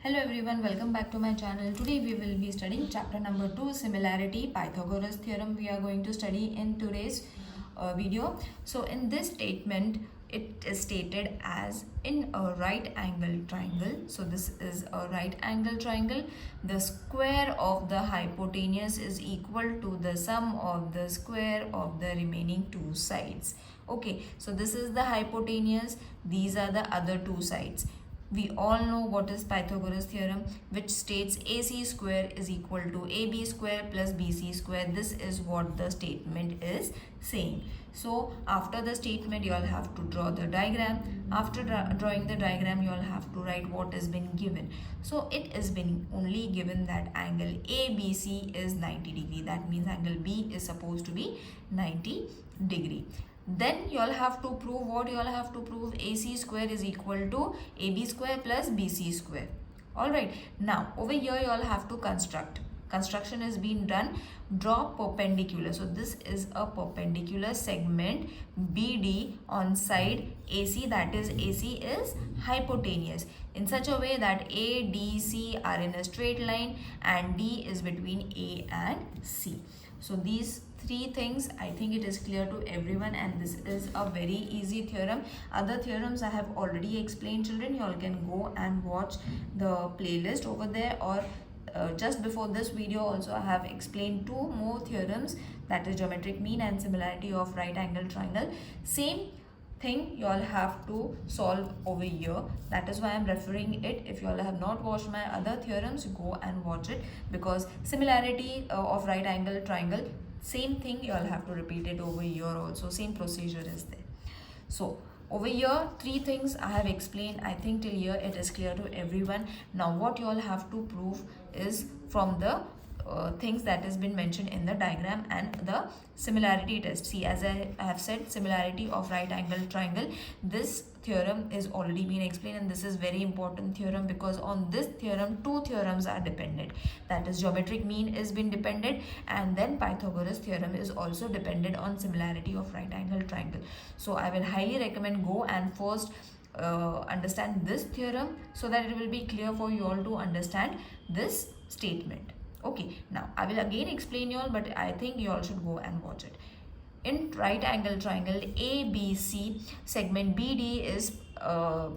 Hello everyone, welcome back to my channel. Today we will be studying chapter number 2, similarity, Pythagoras theorem. We are going to study in today's video. So in this statement, it is stated as in a right angle triangle. So this is a right angle triangle. The square of the hypotenuse is equal to the sum of the square of the remaining two sides. Okay, so this is the hypotenuse. These are the other two sides. We all know what is Pythagoras theorem, which states AC square is equal to AB square plus BC square. This is what the statement is saying. So after the statement, you all have to draw the diagram. After drawing the diagram, you all have to write what has been given. So it is been only given that angle ABC is 90 degree. That means angle B is supposed to be 90 degree. Then you all have to prove what you all have to prove. AC square is equal to AB square plus BC square. Alright, now over here you all have to construct. Construction is being done. Draw perpendicular. So this is a perpendicular segment BD on side AC, that is AC is hypotenuse, in such a way that A, D, C are in a straight line and D is between A and C. So these three things, I think it is clear to everyone, and this is a very easy theorem. Other theorems I have already explained, children. You all can go and watch the playlist over there, or just before this video also I have explained two more theorems, that is geometric mean and similarity of right angle triangle. Same thing you all have to solve over here. That is why I am referring it. If you all have not watched my other theorems, go and watch it, because similarity of right angle triangle, same thing you all have to repeat it over here also. Same procedure is there. So over here, three things I have explained. I think till here it is clear to everyone. Now what you all have to prove is from the things that has been mentioned in the diagram and the similarity test. See, as I have said, similarity of right angle triangle, this theorem is already been explained, and this is very important theorem, because on this theorem two theorems are dependent. That is geometric mean is been dependent, and then Pythagoras theorem is also dependent on similarity of right angle triangle. So I will highly recommend go and first understand this theorem, so that it will be clear for you all to understand this statement. Okay, now I will again explain you all, but I think you all should go and watch it. In right angle triangle ABC, segment BD is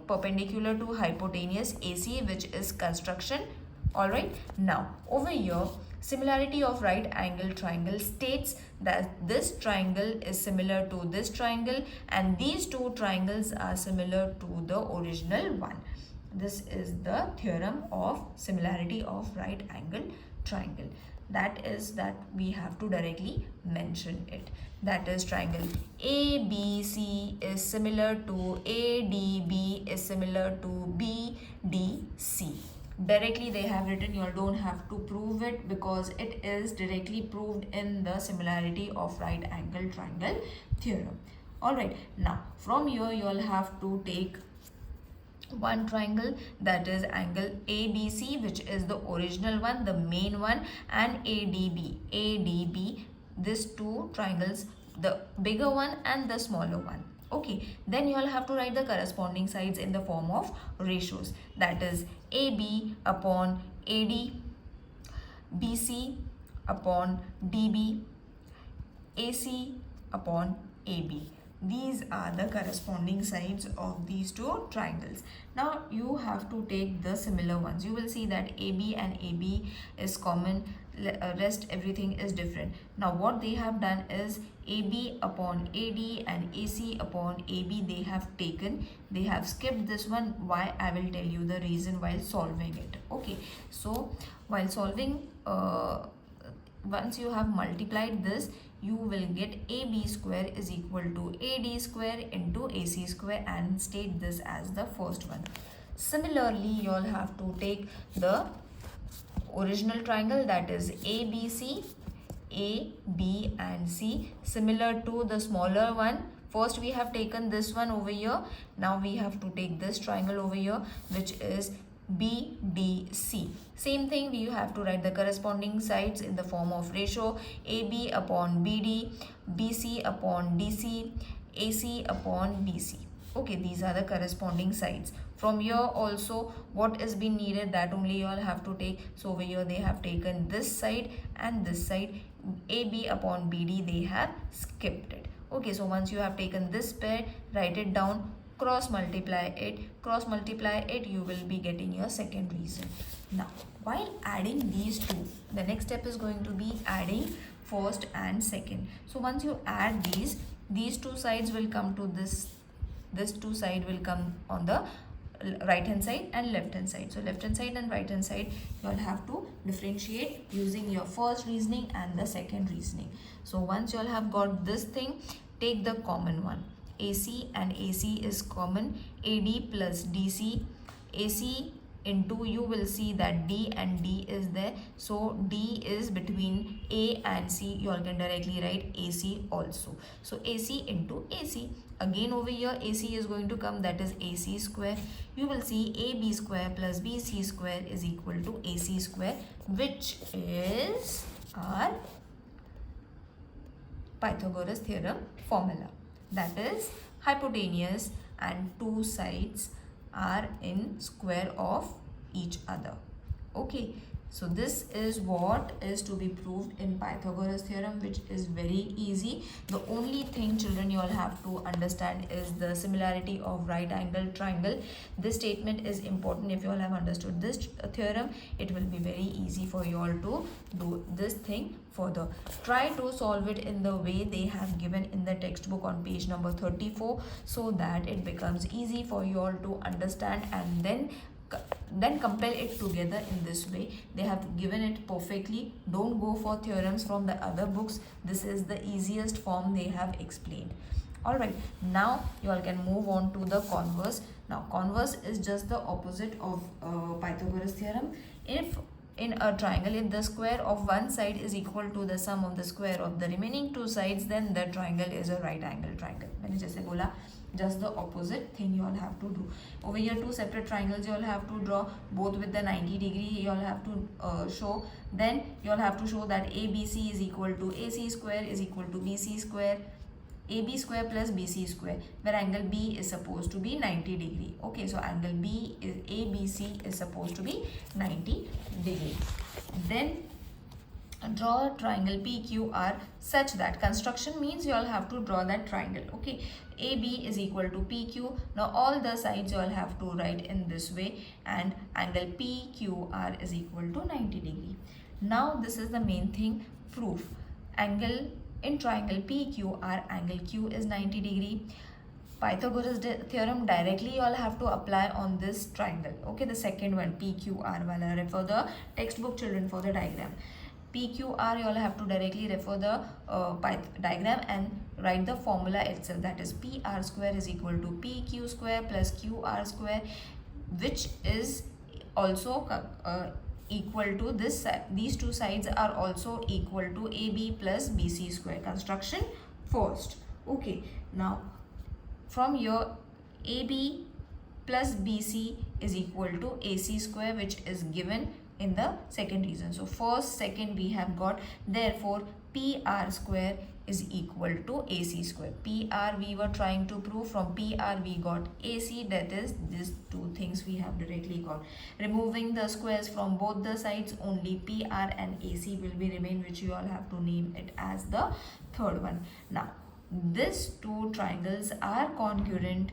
perpendicular to hypotenuse AC, which is construction. Alright, now over here, similarity of right angle triangle states that this triangle is similar to this triangle, and these two triangles are similar to the original one. This is the theorem of similarity of right angle triangle. That is that we have to directly mention it. That is triangle ABC is similar to ADB is similar to BDC. Directly they have written, you all don't have to prove it, because it is directly proved in the similarity of right angle triangle theorem. Alright, now from here you all have to take one triangle, that is angle ABC, which is the original one, the main one, and ADB, these two triangles, the bigger one and the smaller one. Okay, then you all have to write the corresponding sides in the form of ratios, that is AB upon AD, BC upon DB, AC upon AB. These are the corresponding sides of these two triangles. Now you have to take the similar ones. You will see that AB and AB is common, rest everything is different. Now what they have done is AB upon AD and AC upon AB they have taken. They have skipped this one. Why? I will tell you the reason while solving it. Okay, so while solving, once you have multiplied this, you will get AB square is equal to AD square into AC square, and state this as the first one. Similarly, you all have to take the original triangle, that is ABC, A, B and C, similar to the smaller one. First we have taken this one over here. Now we have to take this triangle over here, which is BDC. Same thing, you have to write the corresponding sides in the form of ratio, AB upon BD, BC upon DC, AC upon BC. Okay, these are the corresponding sides. From here also what is being needed, that only you all have to take. So over here they have taken this side and this side, AB upon BD they have skipped it. Okay, so once you have taken this pair, write it down, cross multiply it, you will be getting your second reason. Now while adding these two, the next step is going to be adding first and second. So once you add these two sides will come to this two side will come on the right hand side and left hand side. So left hand side and right hand side you all have to differentiate using your first reasoning and the second reasoning. So once you all have got this thing, take the common one. AC and AC is common. AD plus DC, AC into, you will see that D and D is there. So D is between A and C. You all can directly write AC also. So AC into AC. Again over here AC is going to come, that is AC square. You will see AB square plus BC square is equal to AC square, which is our Pythagoras theorem formula. That is hypotenuse and two sides are in square of each other. Okay, so this is what is to be proved in Pythagoras theorem, which is very easy. The only thing children you all have to understand is the similarity of right angle triangle. This statement is important. If you all have understood this theorem, it will be very easy for you all to do this thing further. Try to solve it in the way they have given in the textbook on page number 34, so that it becomes easy for you all to understand, and then compare it together in this way. They have given it perfectly. Don't go for theorems from the other books. This is the easiest form they have explained. Alright, now you all can move on to the converse. Now converse is just the opposite of Pythagoras theorem. If in a triangle, if the square of one side is equal to the sum of the square of the remaining two sides, then the triangle is a right angle triangle. मैंने जैसे बोला, just the opposite thing you all have to do. Over here two separate triangles you all have to draw, both with the 90 degree you all have to show. Then you all have to show that ABC is equal to AC square is equal to BC square, AB square plus BC square, where angle B is supposed to be 90 degree. Okay, so angle B is ABC is supposed to be 90 degree. Then draw a triangle PQR such that, construction means you all have to draw that triangle. Okay, AB is equal to PQ. Now all the sides you all have to write in this way, and angle PQR is equal to 90 degree. Now this is the main thing, proof. Angle in triangle PQR, angle Q is 90 degree. Pythagoras theorem directly you all have to apply on this triangle. Okay, the second one PQR wala, refer the textbook children for the diagram. PQR you all have to directly refer the diagram and write the formula itself, that is PR square is equal to PQ square plus QR square, which is also equal to this side. These two sides are also equal to AB plus BC square. Construction first. Okay, now from here AB plus BC is equal to AC square, which is given in the second reason. So first, second we have got, therefore PR square is equal to AC square. PR we were trying to prove, from PR we got AC, that is these two things we have directly got. Removing the squares from both the sides, only PR and AC will be remain, which you all have to name it as the third one. Now these two triangles are congruent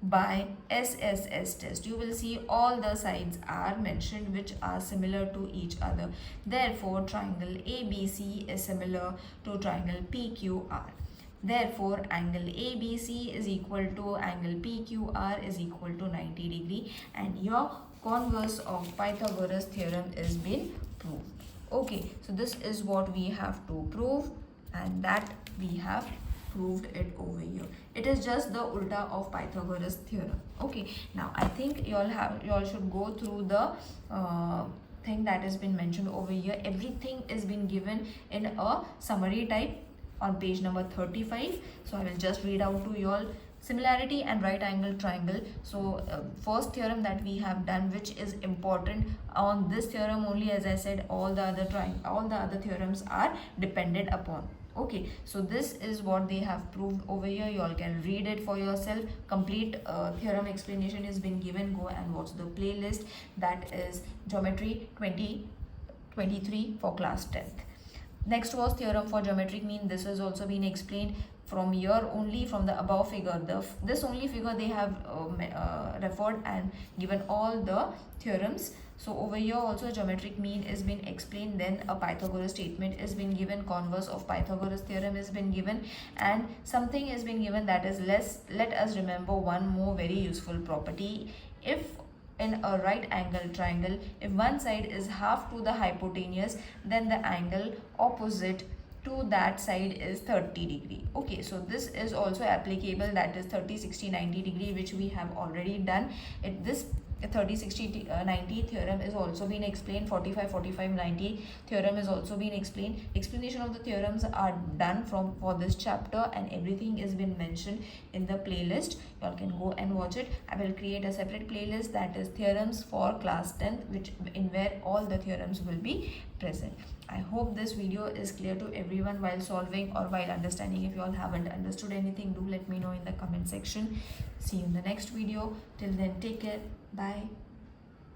by SSS test. You will see all the sides are mentioned which are similar to each other. Therefore triangle ABC is similar to triangle PQR. Therefore angle ABC is equal to angle PQR is equal to 90 degree, and your converse of Pythagoras theorem is been proved. Okay, so this is what we have to prove, and that we have proved it over here. It is just the ulta of Pythagoras theorem. Okay, now I think you all should go through the thing that has been mentioned over here. Everything is been given in a summary type on page number 35. So I will just read out to you all. Similarity and right angle triangle. So first theorem that we have done, which is important. On this theorem only, as I said, all the other theorems are dependent upon. Okay, so this is what they have proved over here. You all can read it for yourself. Complete theorem explanation has been given. Go and watch the playlist, that is geometry 2023 for class 10th. Next was theorem for geometric mean. This has also been explained from here only, from the above figure. This only figure they have referred and given all the theorems. So over here also geometric mean is been explained, then a Pythagoras statement is been given, converse of Pythagoras theorem is been given, and something is been given, that is let us remember one more very useful property. If in a right angle triangle, if one side is half to the hypotenuse, then the angle opposite to that side is 30 degree. Okay, so this is also applicable, that is 30, 60, 90 degree, which we have already done. This 30, 60, 90 theorem is also been explained. 45, 45, 90 theorem is also been explained. Explanation of the theorems are done for this chapter, and everything is been mentioned in the playlist. You all can go and watch it. I will create a separate playlist, that is theorems for class 10th, which in where all the theorems will be present. I hope this video is clear to everyone while solving or while understanding. If you all haven't understood anything, do let me know in the comment section. See you in the next video. Till then, take care. Bye.